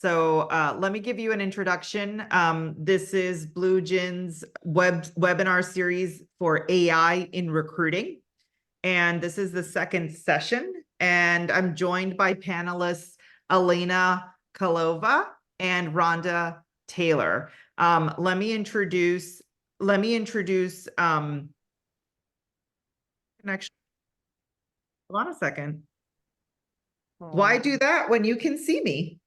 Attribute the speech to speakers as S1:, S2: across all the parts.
S1: So let me give you an introduction. This is BlueGen's webinar series for AI in recruiting. And this is the second session. And I'm joined by panelists Elena Kalova and Rhonda Taylor. Let me introduce connection. Hold on a second. Why do that when you can see me?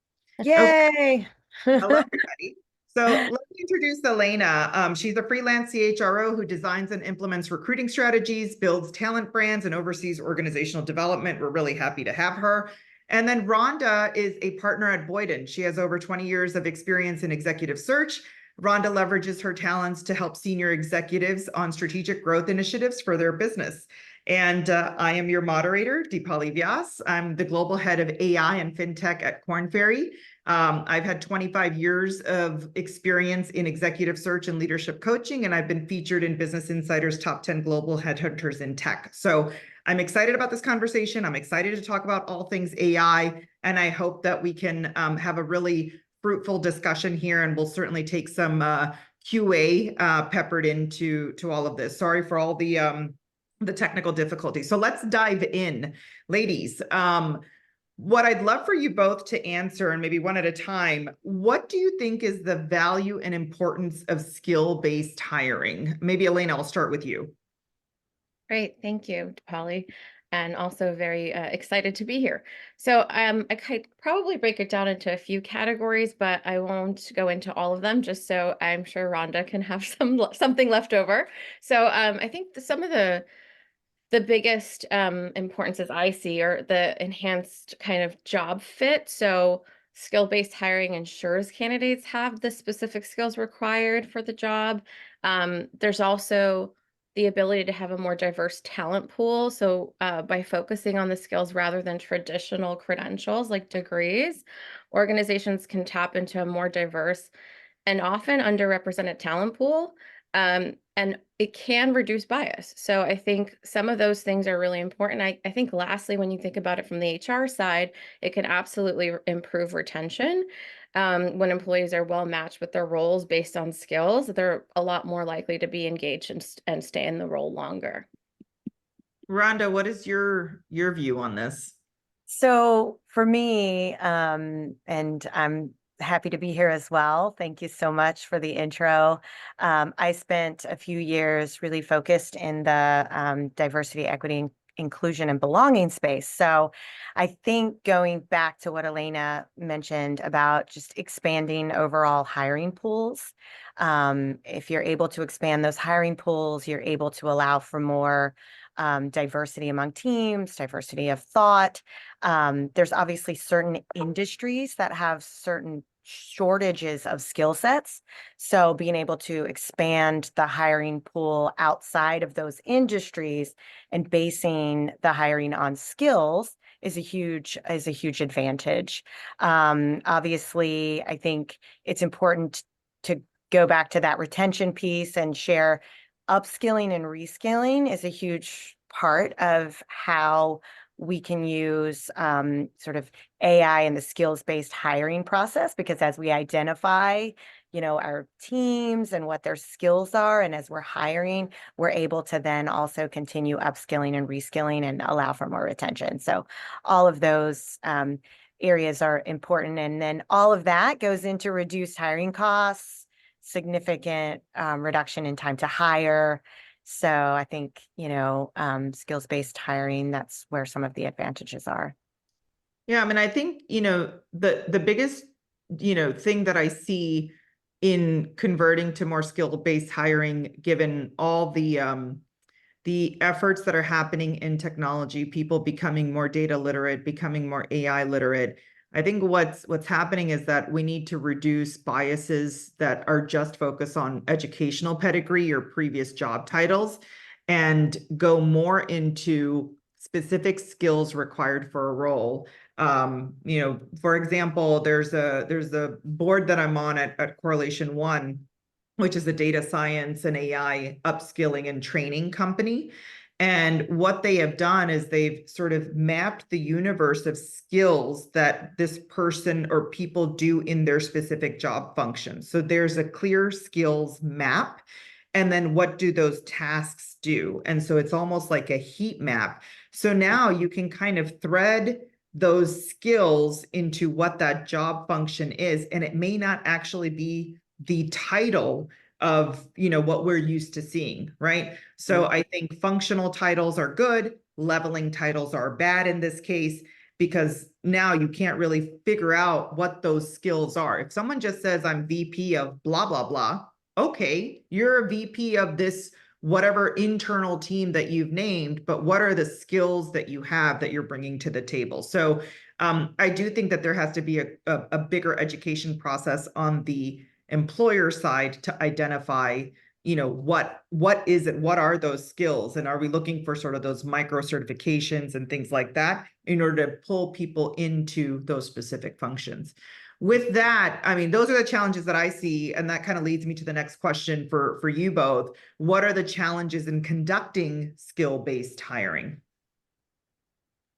S2: Yay!
S1: Hello, everybody. So let me introduce Elena. She's a freelance CHRO who designs and implements recruiting strategies, builds talent brands, and oversees organizational development. We're really happy to have her. And then Rhonda is a partner at Boyden. She has over 20 years of experience in executive search. Rhonda leverages her talents to help senior executives on strategic growth initiatives for their business. And I am your moderator, Deepali Vyas. I'm the global head of AI and FinTech at Korn Ferry. I've had 25 years of experience in executive search and leadership coaching, and I've been featured in Business Insider's top 10 global headhunters in tech. So I'm excited about this conversation. I'm excited to talk about all things AI, and I hope that we can have a really fruitful discussion here, and we'll certainly take some QA peppered into all of this. Sorry for all the technical difficulties. So let's dive in, ladies. What I'd love for you both to answer, and maybe one at a time, what do you think is the value and importance of skill-based hiring? Maybe Elena, I'll start with you.
S2: Great, thank you, Polly, and also very excited to be here. So I could probably break it down into a few categories, but I won't go into all of them, just so I'm sure Rhonda can have something left over. So I think some of the biggest importances I see are the enhanced kind of job fit. So skill-based hiring ensures candidates have the specific skills required for the job. There's also the ability to have a more diverse talent pool. So by focusing on the skills rather than traditional credentials like degrees, organizations can tap into a more diverse and often underrepresented talent pool. And it can reduce bias. So I think some of those things are really important. I think lastly, when you think about it from the HR side, it can absolutely improve retention. When employees are well matched with their roles based on skills, they're a lot more likely to be engaged and stay in the role longer.
S1: Rhonda, what is your view on this?
S3: So for me, and I'm happy to be here as well. Thank you so much for the intro. I spent a few years really focused in the diversity, equity, inclusion, and belonging space. So I think going back to what Elena mentioned about just expanding overall hiring pools, if you're able to expand those hiring pools, you're able to allow for more diversity among teams, diversity of thought. There's obviously certain industries that have certain shortages of skill sets. So being able to expand the hiring pool outside of those industries and basing the hiring on skills is a huge advantage. Obviously, I think it's important to go back to that retention piece and share upskilling and reskilling is a huge part of how we can use sort of AI in the skills-based hiring process, because as we identify, our teams and what their skills are, and as we're hiring, we're able to then also continue upskilling and reskilling and allow for more retention. So all of those areas are important. And then all of that goes into reduced hiring costs, significant reduction in time to hire. So I think, skills-based hiring, that's where some of the advantages are.
S1: Yeah, I mean, I think, the biggest, thing that I see in converting to more skill-based hiring, given all the efforts that are happening in technology, people becoming more data literate, becoming more AI literate, I think what's happening is that we need to reduce biases that are just focused on educational pedigree or previous job titles, and go more into specific skills required for a role. For example, there's a board that I'm on at Correlation One, which is a data science and AI upskilling and training company. And what they have done is they've sort of mapped the universe of skills that this person or people do in their specific job function. So there's a clear skills map. And then what do those tasks do? And so it's almost like a heat map. So now you can kind of thread those skills into what that job function is. And it may not actually be the title of, you know, what we're used to seeing, right? So I think functional titles are good, leveling titles are bad in this case, because now you can't really figure out what those skills are. If someone just says I'm VP of blah, blah, blah, okay, you're a VP of this whatever internal team that you've named, but what are the skills that you have that you're bringing to the table? So I do think that there has to be a bigger education process on the employer side to identify, you know, what is it, what are those skills, and are we looking for sort of those micro certifications and things like that in order to pull people into those specific functions. With that, I mean, those are the challenges that I see, and that kind of leads me to the next question for you both. What are the challenges in conducting skill-based hiring?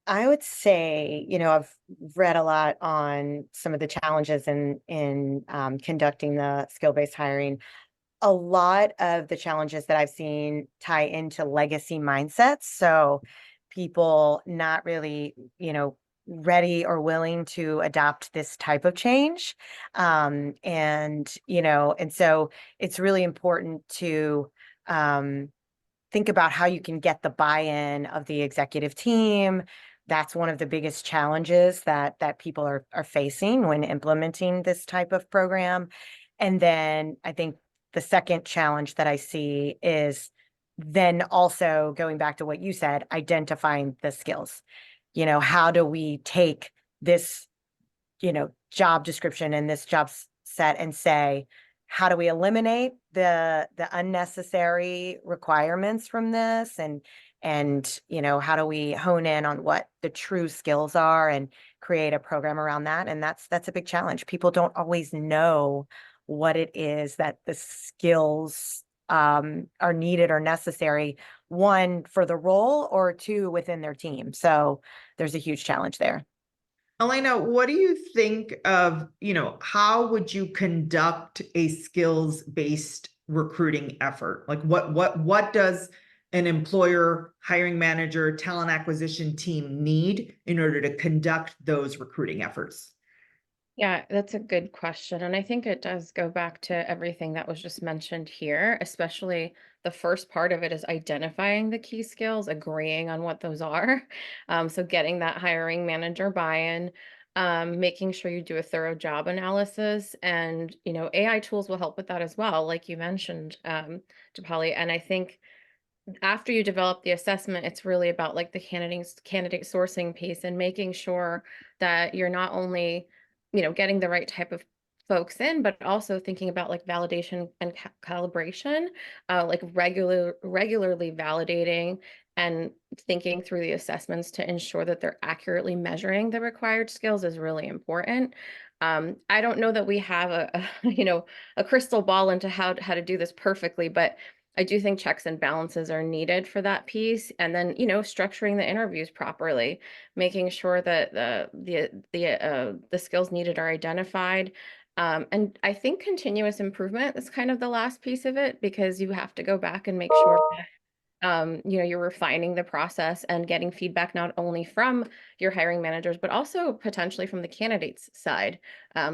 S3: I would say, I've read a lot on some of the challenges in conducting the skill-based hiring. A lot of the challenges that I've seen tie into legacy mindsets. So people not really, ready or willing to adopt this type of change. And so it's really important to think about how you can get the buy-in of the executive team. That's one of the biggest challenges that people are facing when implementing this type of program. And then I think the second challenge that I see is then also going back to what you said, identifying the skills. How do we take this, job description and this job set and say, how do we eliminate the unnecessary requirements from this, and how do we hone in on what the true skills are and create a program around that? And that's a big challenge. People don't always know what it is that the skills are needed or necessary, one, for the role, or two, within their team. So there's a huge challenge there.
S1: Elena, what do you think of, how would you conduct a skills-based recruiting effort? Like what does an employer, hiring manager, talent acquisition team need in order to conduct those recruiting efforts?
S2: Yeah, that's a good question. And I think it does go back to everything that was just mentioned here, especially the first part of it is identifying the key skills, agreeing on what those are. So getting that hiring manager buy-in, making sure you do a thorough job analysis, and, AI tools will help with that as well, like you mentioned, Polly. And I think after you develop the assessment, it's really about like the candidate sourcing piece and making sure that you're not only, getting the right type of folks in, but also thinking about like validation and calibration, like regularly validating and thinking through the assessments to ensure that they're accurately measuring the required skills is really important. I don't know that we have a crystal ball into how to do this perfectly, but I do think checks and balances are needed for that piece. And then, structuring the interviews properly, making sure that the skills needed are identified. And I think continuous improvement is kind of the last piece of it, because you have to go back and make sure that, you're refining the process and getting feedback not only from your hiring managers, but also potentially from the candidates side.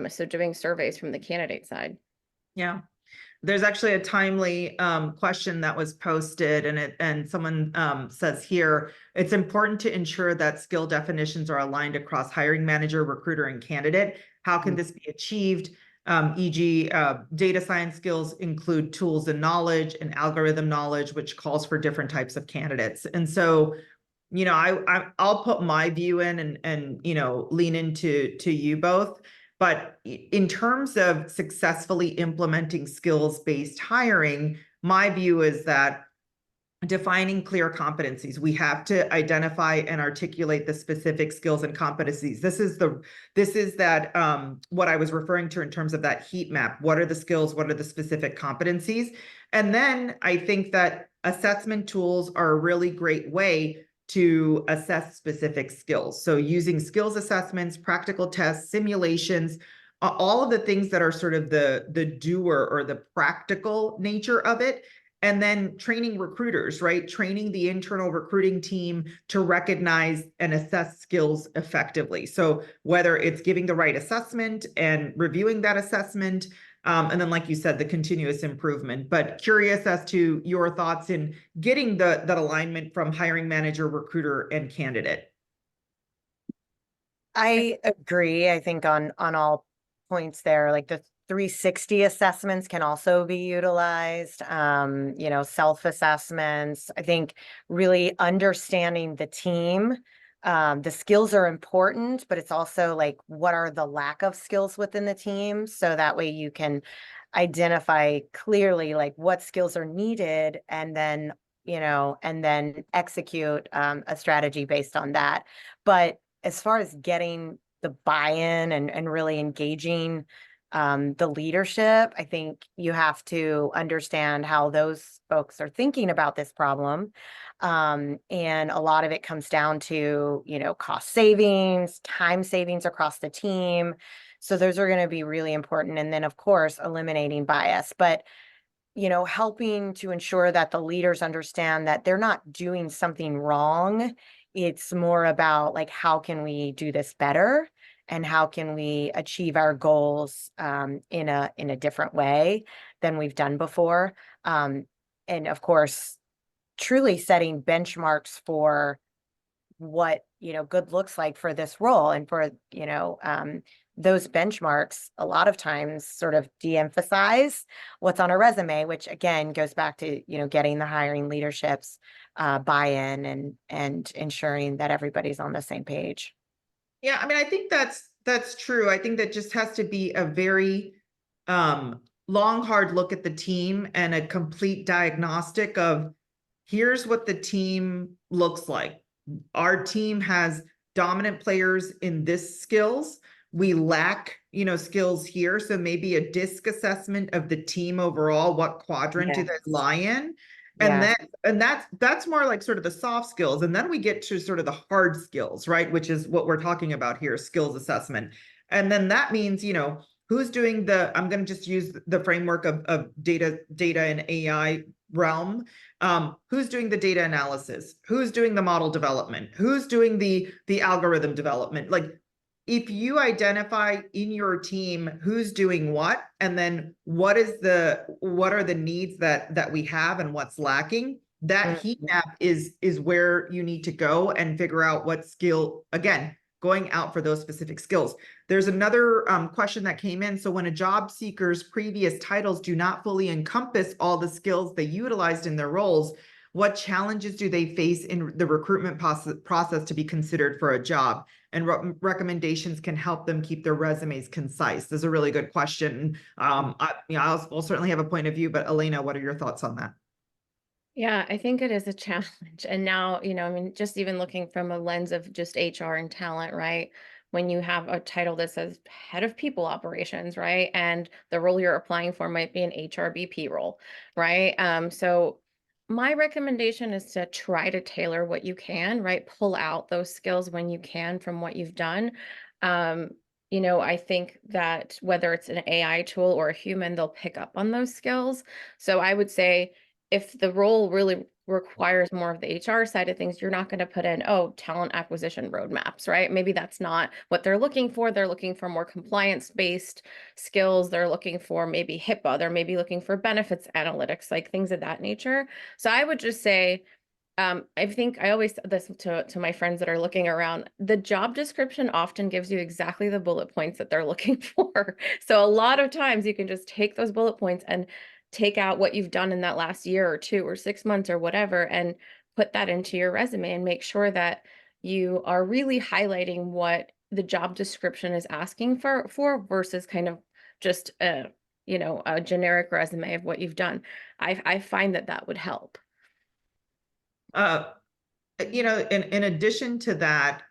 S2: So doing surveys from the candidate side.
S1: Yeah. There's actually a timely question that was posted, and someone says here, it's important to ensure that skill definitions are aligned across hiring manager, recruiter, and candidate. How can this be achieved? E.g., data science skills include tools and knowledge and algorithm knowledge, which calls for different types of candidates. And so, I'll put my view in and lean into you both. But in terms of successfully implementing skills-based hiring, my view is that defining clear competencies, we have to identify and articulate the specific skills and competencies. This is that what I was referring to in terms of that heat map. What are the skills? What are the specific competencies? And then I think that assessment tools are a really great way to assess specific skills. So using skills assessments, practical tests, simulations, all of the things that are sort of the doer or the practical nature of it. And then training recruiters, right? Training the internal recruiting team to recognize and assess skills effectively. So whether it's giving the right assessment and reviewing that assessment, and then, like you said, the continuous improvement. But curious as to your thoughts in getting that alignment from hiring manager, recruiter, and candidate.
S3: I agree. I think on all points there, like the 360 assessments can also be utilized. You know, self-assessments. I think really understanding the team. The skills are important, but it's also like, what are the lack of skills within the team? So that way you can identify clearly like what skills are needed, and then, you know, and then execute a strategy based on that. But as far as getting the buy-in and really engaging the leadership, I think you have to understand how those folks are thinking about this problem. And a lot of it comes down to, you know, cost savings, time savings across the team. So those are going to be really important. And then, of course, eliminating bias. But you know, helping to ensure that the leaders understand that they're not doing something wrong. It's more about like, how can we do this better? And how can we achieve our goals in a different way than we've done before? And of course, truly setting benchmarks for what, you know, good looks like for this role. And for, you know, those benchmarks a lot of times sort of de-emphasize what's on a resume, which again goes back to, you know, getting the hiring leadership's buy-in and ensuring that everybody's on the same page.
S1: Yeah, I mean, I think that's true. I think that just has to be a very long, hard look at the team and a complete diagnostic of here's what the team looks like. Our team has dominant players in this skills. We lack, you know, skills here. So maybe a DISC assessment of the team overall. What quadrant do they lie in? And
S3: Yeah.
S1: that's more like sort of the soft skills. And then we get to sort of the hard skills, right? Which is what we're talking about here, skills assessment. And then that means, you know, who's doing I'm going to just use the framework of data and AI realm. Who's doing the data analysis? Who's doing the model development? Who's doing the algorithm development? Like, if you identify in your team who's doing what, and then what are the needs that we have and what's lacking, that heat map is where you need to go and figure out what skill, again, going out for those specific skills. There's another question that came in. So when a job seeker's previous titles do not fully encompass all the skills they utilized in their roles, what challenges do they face in the recruitment process to be considered for a job? And recommendations can help them keep their resumes concise. This is a really good question. I'll certainly have a point of view, but Elena, what are your thoughts on that?
S2: Yeah, I think it is a challenge. And now, you know, I mean, just even looking from a lens of just HR and talent, right? When you have a title that says head of people operations, right? And the role you're applying for might be an HRBP role, right? So my recommendation is to try to tailor what you can, right? Pull out those skills when you can from what you've done. Um, you know, I think that whether it's an AI tool or a human, they'll pick up on those skills. So I would say, if the role really requires more of the HR side of things, you're not going to put in, oh, talent acquisition roadmaps, right? Maybe that's not what they're looking for. They're looking for more compliance-based skills. They're looking for maybe HIPAA. They're maybe looking for benefits analytics, like things of that nature. So I would just say, I think I always said this to my friends that are looking around, the job description often gives you exactly the bullet points that they're looking for. So a lot of times you can just take those bullet points and take out what you've done in that last year or 2 or 6 months or whatever, and put that into your resume and make sure that you are really highlighting what the job description is asking for versus kind of just a, you know, a generic resume of what you've done. I find that would help.
S1: You know, in addition to that,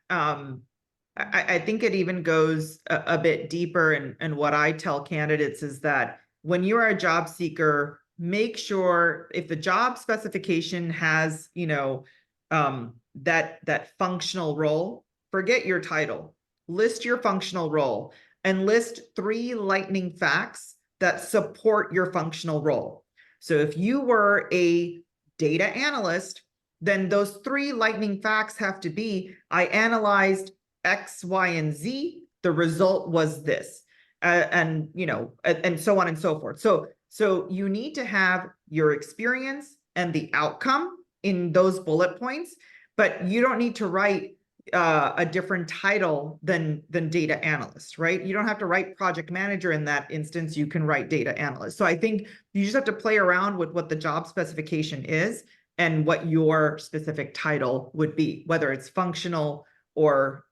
S1: I think it even goes a bit deeper. And what I tell candidates is that when you are a job seeker, make sure if the job specification has, you know, that functional role, forget your title, list your functional role and list 3 lightning facts that support your functional role. So if you were a data analyst, then those 3 lightning facts have to be, I analyzed X, Y, and Z. The result was this, and you know, and so on and so forth. So you need to have your experience and the outcome in those bullet points, but you don't need to write a different title than data analyst, right? You don't have to write project manager in that instance. You can write data analyst. So I think you just have to play around with what the job specification is and what your specific title would be, whether it's functional or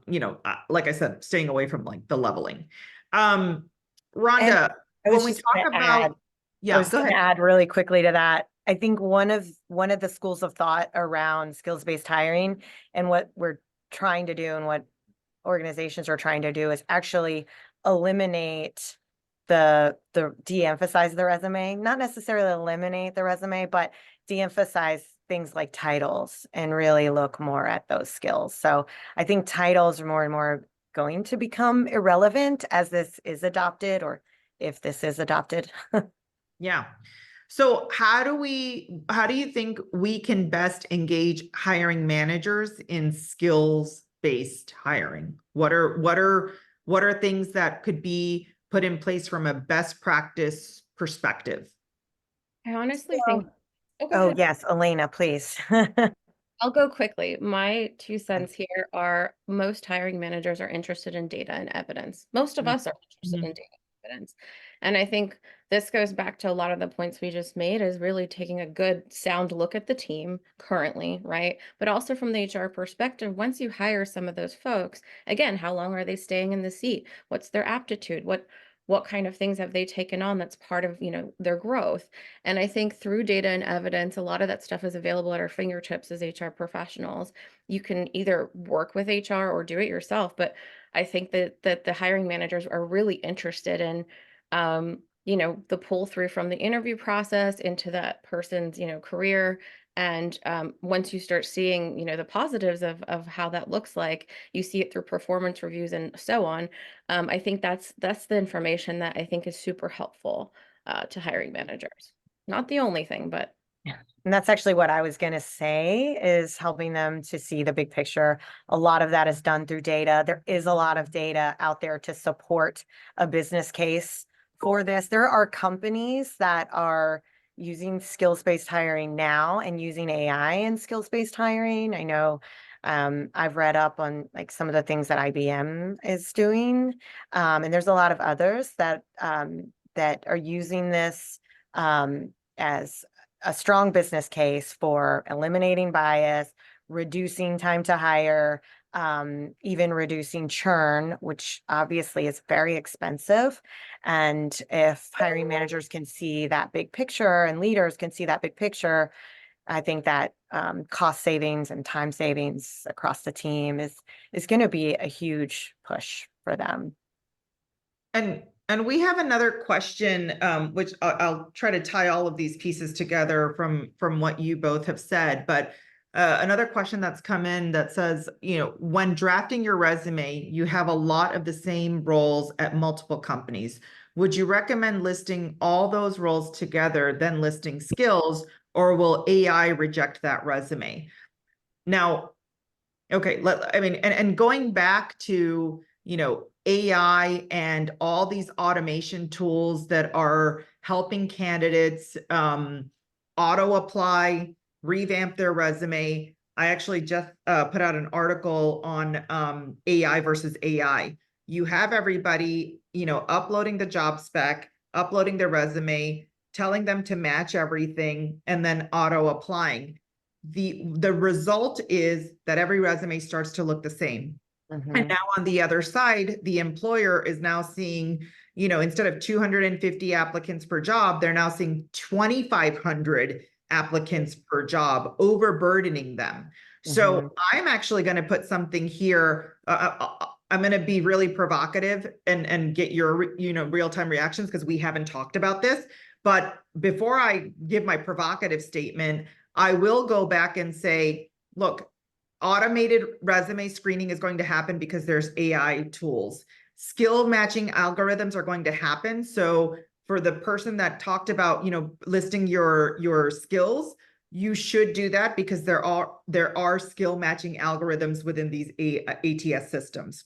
S1: you know, like I said, staying away from like the leveling. Rhonda,
S3: I
S1: when
S3: was
S1: we
S3: just
S1: talk
S3: gonna
S1: about,
S3: add, I
S1: yeah,
S3: was
S1: go
S3: going to
S1: ahead.
S3: add really quickly to that. I think one of the schools of thought around skills-based hiring and what we're trying to do and what organizations are trying to do is actually eliminate the de-emphasize the resume, not necessarily eliminate the resume, but de-emphasize things like titles and really look more at those skills. So I think titles are more and more going to become irrelevant as this is adopted, or if this is adopted.
S1: Yeah. So how do you think we can best engage hiring managers in skills-based hiring? What are things that could be put in place from a best practice perspective?
S2: I honestly think, oh, go
S3: Oh,
S2: ahead.
S3: yes, Elena, please.
S2: I'll go quickly. My 2 cents here are most hiring managers are interested in data and evidence. Most of us are interested in data and evidence. And I think this goes back to a lot of the points we just made is really taking a good sound look at the team currently, right? But also from the HR perspective, once you hire some of those folks, again, how long are they staying in the seat? What's their aptitude? What kind of things have they taken on that's part of, you know, their growth? And I think through data and evidence, a lot of that stuff is available at our fingertips as HR professionals. You can either work with HR or do it yourself. But I think that the hiring managers are really interested in, you know, the pull through from the interview process into that person's, you know, career. And once you start seeing, you know, the positives of how that looks like, you see it through performance reviews and so on. I think that's the information that I think is super helpful to hiring managers. Not the only thing, but
S3: Yeah. And that's actually what I was going to say is helping them to see the big picture. A lot of that is done through data. There is a lot of data out there to support a business case for this. There are companies that are using skills-based hiring now and using AI in skills-based hiring. I know I've read up on like some of the things that IBM is doing. And there's a lot of others that that are using this as a strong business case for eliminating bias, reducing time to hire, even reducing churn, which obviously is very expensive. And if hiring managers can see that big picture and leaders can see that big picture, I think that cost savings and time savings across the team is going to be a huge push for them.
S1: And we have another question, which I'll try to tie all of these pieces together from what you both have said. But another question that's come in that says, you know, when drafting your resume, you have a lot of the same roles at multiple companies. Would you recommend listing all those roles together, then listing skills, or will AI reject that resume? Now, okay, I mean, and going back to, you know, AI and all these automation tools that are helping candidates auto apply, revamp their resume. I actually just put out an article on AI versus AI. You have everybody, you know, uploading the job spec, uploading their resume, telling them to match everything, and then auto applying. The result is that every resume starts to look the same. And now on the other side, the employer is now seeing, you know, instead of 250 applicants per job, they're now seeing 2,500 applicants per job, overburdening them. So I'm actually going to put something here. I'm going to be really provocative and get your, you know, real-time reactions because we haven't talked about this. But before I give my provocative statement, I will go back and say, look, automated resume screening is going to happen because there's AI tools. Skill matching algorithms are going to happen. So for the person that talked about, listing your skills, you should do that because there are skill matching algorithms within these ATS systems.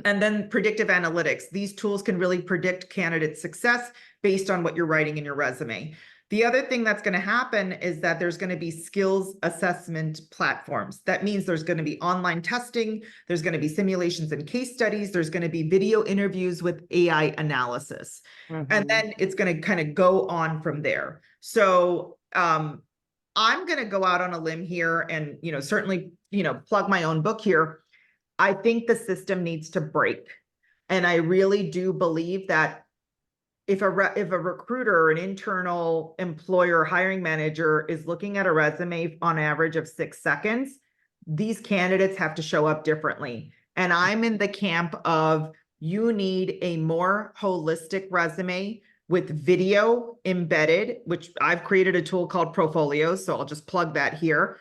S1: And then predictive analytics. These tools can really predict candidate success based on what you're writing in your resume. The other thing that's going to happen is that there's going to be skills assessment platforms. That means there's going to be online testing, there's going to be simulations and case studies, there's going to be video interviews with AI analysis. And then it's going to kind of go on from there. So I'm going to go out on a limb here and, certainly, plug my own book here. I think the system needs to break. And I really do believe that if a recruiter or an internal employer hiring manager is looking at a resume on average of 6 seconds, these candidates have to show up differently. And I'm in the camp of you need a more holistic resume with video embedded, which I've created a tool called Profolios, so I'll just plug that here.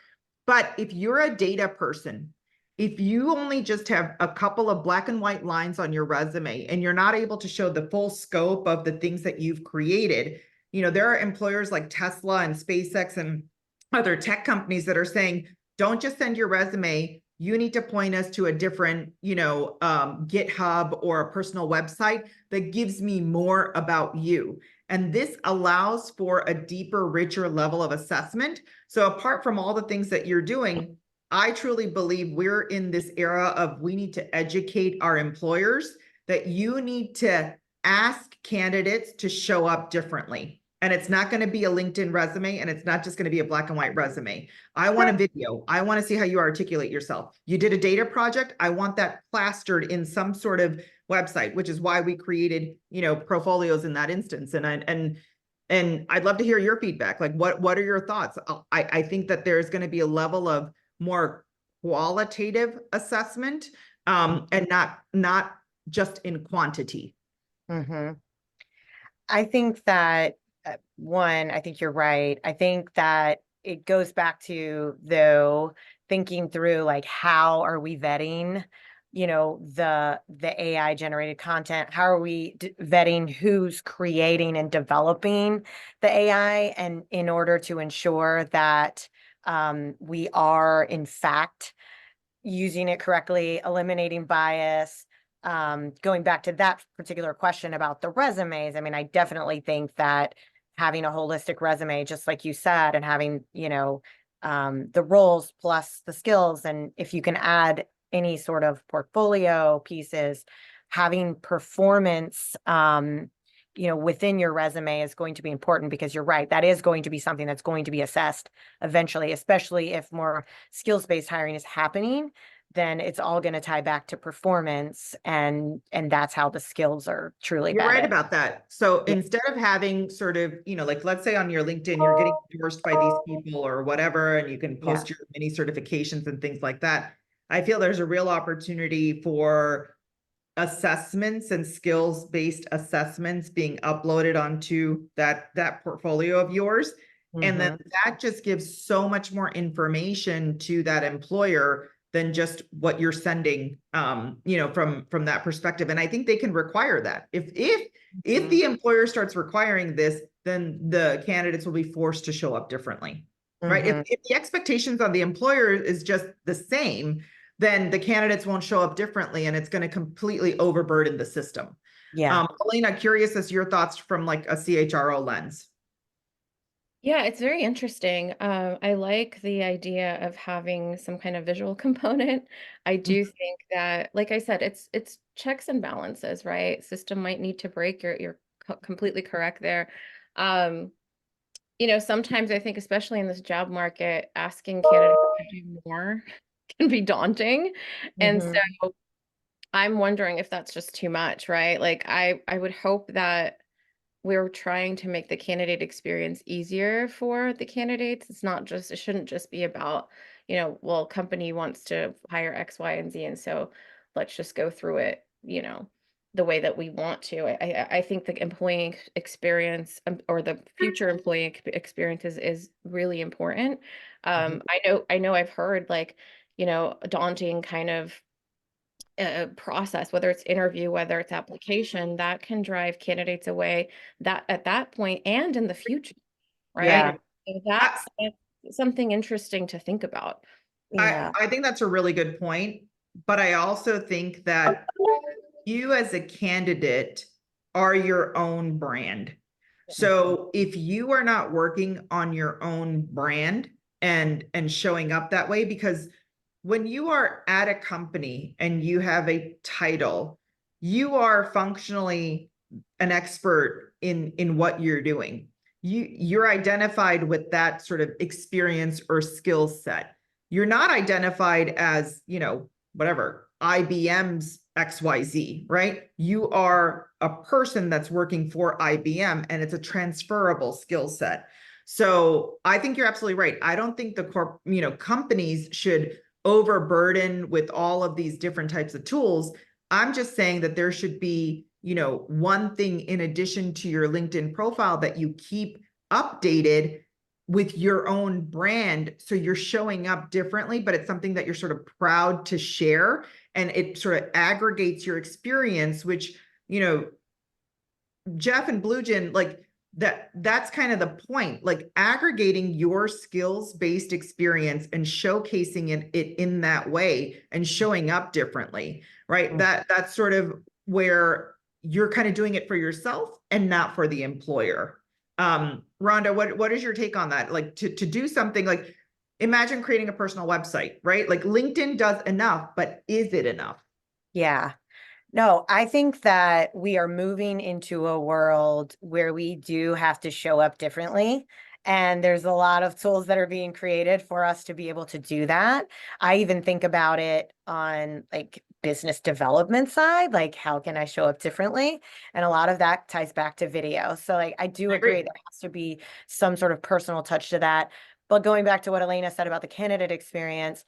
S1: But if you're a data person, if you only just have a couple of black and white lines on your resume and you're not able to show the full scope of the things that you've created, there are employers like Tesla and SpaceX and other tech companies that are saying, don't just send your resume. You need to point us to a different, GitHub or a personal website that gives me more about you. And this allows for a deeper, richer level of assessment. So apart from all the things that you're doing, I truly believe we're in this era of we need to educate our employers that you need to ask candidates to show up differently. And it's not going to be a LinkedIn resume, and it's not just going to be a black and white resume. I want a video. I want to see how you articulate yourself. You did a data project. I want that plastered in some sort of website, which is why we created, Profolios in that instance. And I'd love to hear your feedback. Like, what are your thoughts? I think that there's going to be a level of more qualitative assessment, and not just in quantity.
S3: I think that I think you're right. I think that it goes back to, though, thinking through like how are we vetting, the AI generated content? How are we vetting who's creating and developing the AI, and in order to ensure that we are in fact using it correctly, eliminating bias. Going back to that particular question about the resumes, I mean, I definitely think that having a holistic resume, just like you said, and having, the roles plus the skills, and if you can add any sort of portfolio pieces, having performance, within your resume is going to be important, because you're right, that is going to be something that's going to be assessed eventually, especially if more skills-based hiring is happening. Then it's all going to tie back to performance, and that's how the skills are truly
S1: You're right
S3: vetted.
S1: about that. So
S3: Yeah.
S1: instead of having sort of, like, let's say on your LinkedIn, you're getting endorsed by these people or whatever, and you can post your mini certifications and things like that. I feel there's a real opportunity for assessments and skills-based assessments being uploaded onto that portfolio of yours. And then that just gives so much more information to that employer than just what you're sending, from that perspective. And I think they can require that. If the employer starts requiring this, then the candidates will be forced to show up differently, right? If the expectations on the employer is just the same, then the candidates won't show up differently, and it's going to completely overburden the system.
S3: Yeah.
S1: Elena, curious as your thoughts from like a CHRO lens.
S2: Yeah, it's very interesting. I like the idea of having some kind of visual component. I do think that, like I said, it's checks and balances, right? System might need to break. You're completely correct there. Sometimes I think, especially in this job market, asking candidates to do more can be daunting. And so I'm wondering if that's just too much, right? Like I would hope that we're trying to make the candidate experience easier for the candidates. It shouldn't just be about, well, company wants to hire X, Y, and Z, and so let's just go through it, the way that we want to. I think the employee experience, or the future employee experience is really important. I know I've heard, like, a daunting kind of process, whether it's interview, whether it's application, that can drive candidates away, that at that point and in the future,
S3: Yeah.
S2: right? So
S1: I,
S2: that's something interesting to think about.
S3: Yeah.
S1: I think that's a really good point, but I also think that you as a candidate are your own brand. So if you are not working on your own brand and showing up that way, because when you are at a company and you have a title, you are functionally an expert in what you're doing. You're identified with that sort of experience or skill set. You're not identified as, whatever, IBM's XYZ, right? You are a person that's working for IBM, and it's a transferable skill set. So I think you're absolutely right. I don't think companies should overburden with all of these different types of tools. I'm just saying that there should be, one thing in addition to your LinkedIn profile that you keep updated with your own brand. So you're showing up differently, but it's something that you're sort of proud to share, and it sort of aggregates your experience, which, Jeff and BlueGen, like that's kind of the point, like aggregating your skills-based experience and showcasing it in that way and showing up differently, right?
S3: Mm.
S1: That's sort of where you're kind of doing it for yourself and not for the employer. Rhonda, what is your take on that? Like to do something like, imagine creating a personal website, right? Like LinkedIn does enough, but is it enough?
S3: Yeah. No, I think that we are moving into a world where we do have to show up differently. And there's a lot of tools that are being created for us to be able to do that. I even think about it on like business development side, like how can I show up differently? And a lot of that ties back to video. So like I do
S1: I
S3: agree
S1: agree.
S3: there has to be some sort of personal touch to that. But going back to what Elena said about the candidate experience,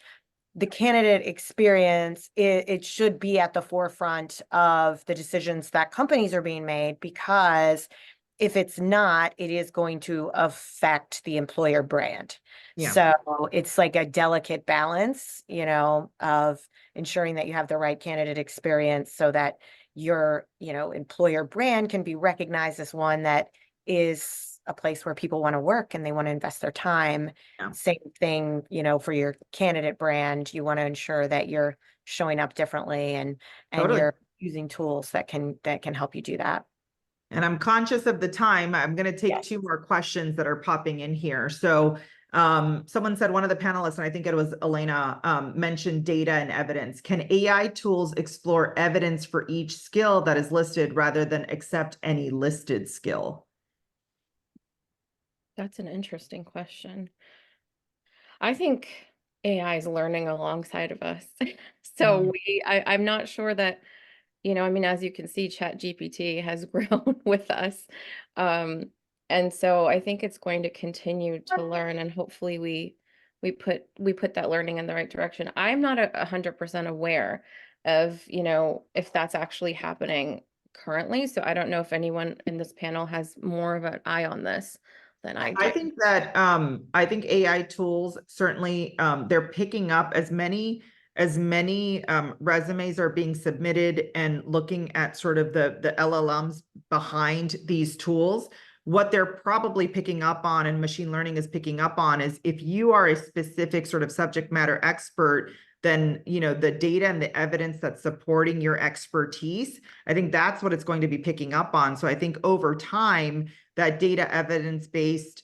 S3: the candidate experience, it should be at the forefront of the decisions that companies are being made, because if it's not, it is going to affect the employer brand.
S1: Yeah.
S3: So it's like a delicate balance, of ensuring that you have the right candidate experience so that your, employer brand can be recognized as one that is a place where people want to work and they want to invest their time.
S1: Yeah.
S3: Same thing, for your candidate brand, you want to ensure that you're showing up differently and
S1: Totally.
S3: you're using tools that can help you do that.
S1: And I'm conscious of the time. I'm going to take
S3: Yes.
S1: two more questions that are popping in here. So someone said, one of the panelists, and I think it was Elena, mentioned data and evidence. Can AI tools explore evidence for each skill that is listed rather than accept any listed skill?
S2: That's an interesting question. I think AI is learning alongside of us. So I'm not sure that, I mean, as you can see, ChatGPT has grown with us. And so I think it's going to continue to learn, and hopefully we put that learning in the right direction. I'm not 100% aware of, if that's actually happening currently. So I don't know if anyone in this panel has more of an eye on this than I do.
S1: I think that I think AI tools certainly they're picking up as many resumes are being submitted, and looking at sort of the LLMs behind these tools. What they're probably picking up on, and machine learning is picking up on, is if you are a specific sort of subject matter expert, then the data and the evidence that's supporting your expertise, I think that's what it's going to be picking up on. So I think over time, that data evidence-based,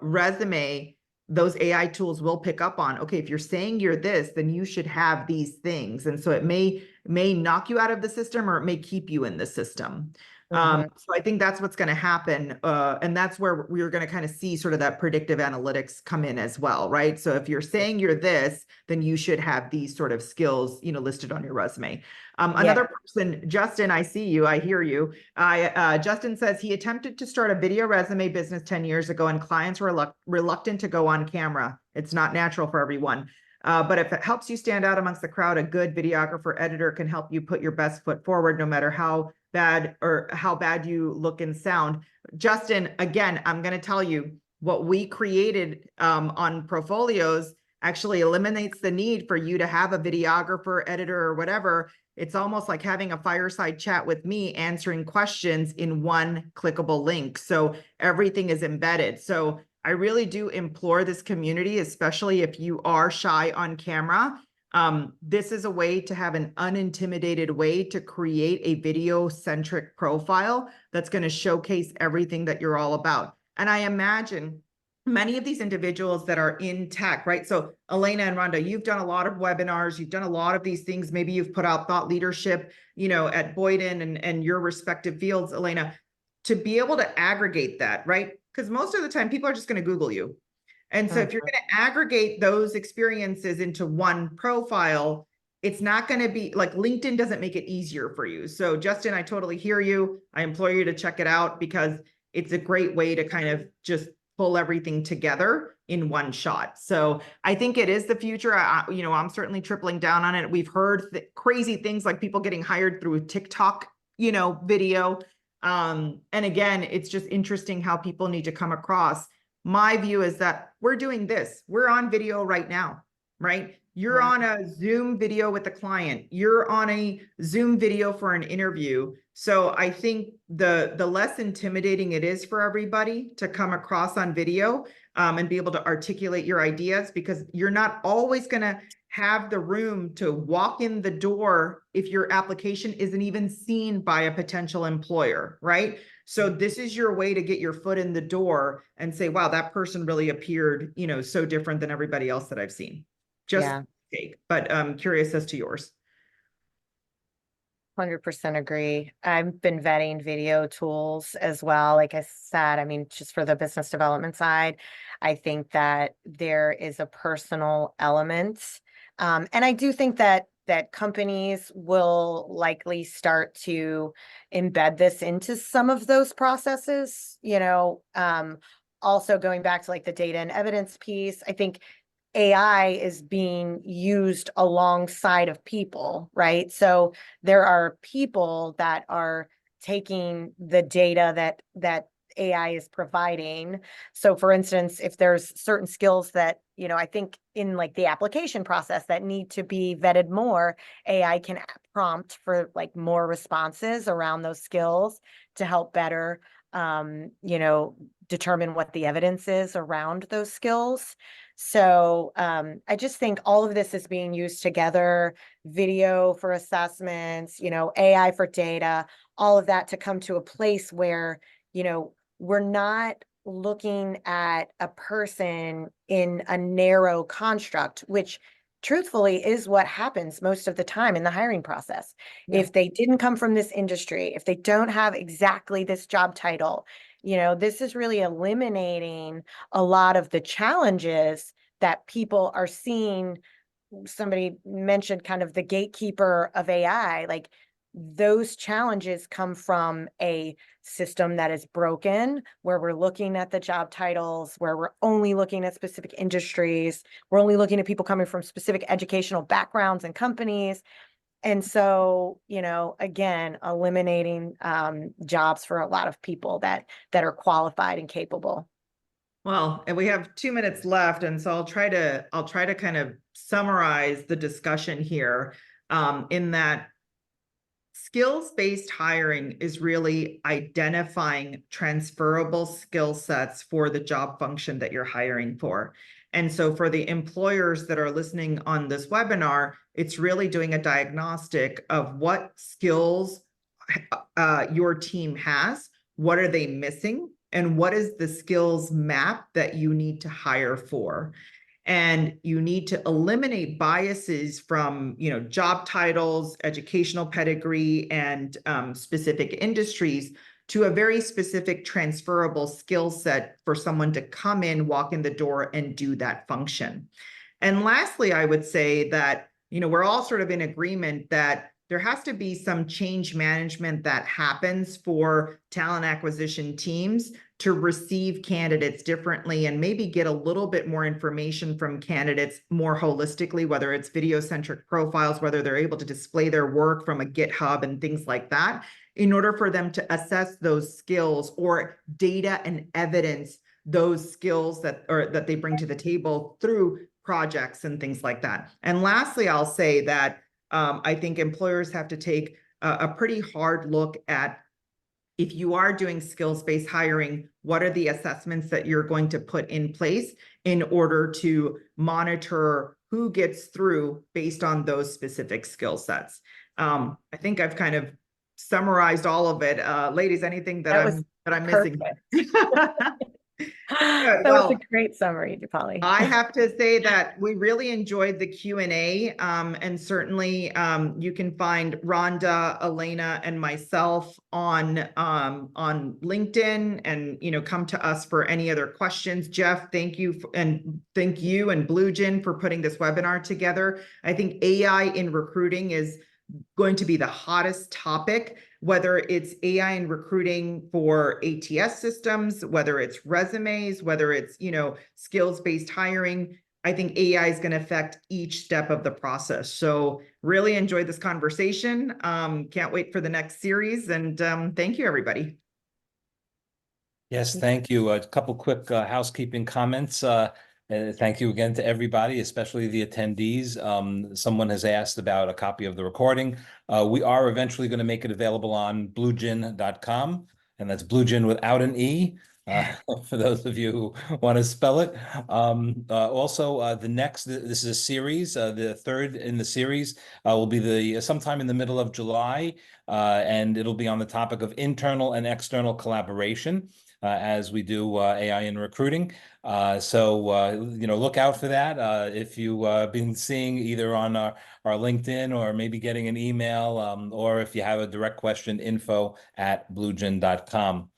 S1: resume, those AI tools will pick up on, okay, if you're saying you're this, then you should have these things. And so it may knock you out of the system, or it may keep you in the system. So I think that's what's going to happen. And that's where we're going to kind of see sort of that predictive analytics come in as well, right? So if you're saying you're this, then you should have these sort of skills, listed on your resume. Another person, Justin, I see you, I hear you. Justin says he attempted to start a video resume business 10 years ago, and clients were reluctant to go on camera. It's not natural for everyone. But if it helps you stand out amongst the crowd, a good videographer editor can help you put your best foot forward, no matter how bad you look and sound. Justin, again, I'm going to tell you what we created on Profolios actually eliminates the need for you to have a videographer, editor, or whatever. It's almost like having a fireside chat with me, answering questions in one clickable link. So everything is embedded. So I really do implore this community, especially if you are shy on camera. This is a way to have an unintimidated way to create a video-centric profile that's going to showcase everything that you're all about. And I imagine many of these individuals that are in tech, right? So Elena and Rhonda, you've done a lot of webinars, you've done a lot of these things. Maybe you've put out thought leadership, at Boyden and your respective fields, Elena, to be able to aggregate that, right? Because most of the time people are just going to Google you. And so if you're going to aggregate those experiences into one profile, it's not going to be like LinkedIn doesn't make it easier for you. So Justin, I totally hear you. I implore you to check it out because it's a great way to kind of just pull everything together in one shot. So I think it is the future. I'm certainly tripling down on it. We've heard crazy things like people getting hired through TikTok, video. And again, it's just interesting how people need to come across. My view is that we're doing this. We're on video right now, right? You're on a Zoom video with a client. You're on a Zoom video for an interview. So I think the less intimidating it is for everybody to come across on video and be able to articulate your ideas, because you're not always going to have the room to walk in the door if your application isn't even seen by a potential employer, right? So this is your way to get your foot in the door and say, wow, that person really appeared, so different than everybody else that I've seen. Just take, but I'm curious as to yours.
S3: 100% agree. I've been vetting video tools as well. Like I said, I mean, just for the business development side, I think that there is a personal element. And I do think that companies will likely start to embed this into some of those processes, also going back to like the data and evidence piece. I think AI is being used alongside of people, right? So there are people that are taking the data that AI is providing. So for instance, if there's certain skills that, I think in like the application process that need to be vetted more, AI can prompt for like more responses around those skills to help better, determine what the evidence is around those skills. So I just think all of this is being used together, video for assessments, AI for data, all of that to come to a place where, we're not looking at a person in a narrow construct, which truthfully is what happens most of the time in the hiring process. Yeah. If they didn't come from this industry, if they don't have exactly this job title, this is really eliminating a lot of the challenges that people are seeing. Somebody mentioned kind of the gatekeeper of AI, like those challenges come from a system that is broken, where we're looking at the job titles, where we're only looking at specific industries, we're only looking at people coming from specific educational backgrounds and companies. And so, again, eliminating jobs for a lot of people that are qualified and capable.
S1: Well, and we have 2 minutes left, and so I'll try to kind of summarize the discussion here in that skills-based hiring is really identifying transferable skill sets for the job function that you're hiring for. And so for the employers that are listening on this webinar, it's really doing a diagnostic of what skills your team has, what are they missing, and what is the skills map that you need to hire for. And you need to eliminate biases from, job titles, educational pedigree, and specific industries to a very specific transferable skill set for someone to come in, walk in the door, and do that function. And lastly, I would say that, we're all sort of in agreement that there has to be some change management that happens for talent acquisition teams to receive candidates differently and maybe get a little bit more information from candidates more holistically, whether it's video-centric profiles, whether they're able to display their work from a GitHub and things like that, in order for them to assess those skills or data and evidence those skills that they bring to the table through projects and things like that. And lastly, I'll say that I think employers have to take a pretty hard look at, if you are doing skills-based hiring, what are the assessments that you're going to put in place in order to monitor who gets through based on those specific skill sets. I think I've kind of summarized all of it. Ladies, anything that I'm missing?
S3: That was a great summary, Dipali.
S1: I have to say that we really enjoyed the Q&A, and certainly you can find Rhonda, Elena, and myself on LinkedIn, and come to us for any other questions. Jeff, thank you, and thank you and BlueGen for putting this webinar together. I think AI in recruiting is going to be the hottest topic, whether it's AI in recruiting for ATS systems, whether it's resumes, whether it's, skills-based hiring. I think AI is going to affect each step of the process. So really enjoyed this conversation. Can't wait for the next series. And thank you, everybody.
S4: Yes, thank you. A couple quick housekeeping comments. Thank you again to everybody, especially the attendees. Someone has asked about a copy of the recording. We are eventually going to make it available on bluegen.com, and that's BlueGen without an E, for those of you who want to spell it. Also, this is a series. The third in the series will be sometime in the middle of July, and it'll be on the topic of internal and external collaboration. As we do AI in recruiting. So look out for that. If you've been seeing either on our LinkedIn or maybe getting an email, or if you have a direct question, info@bluegen.com.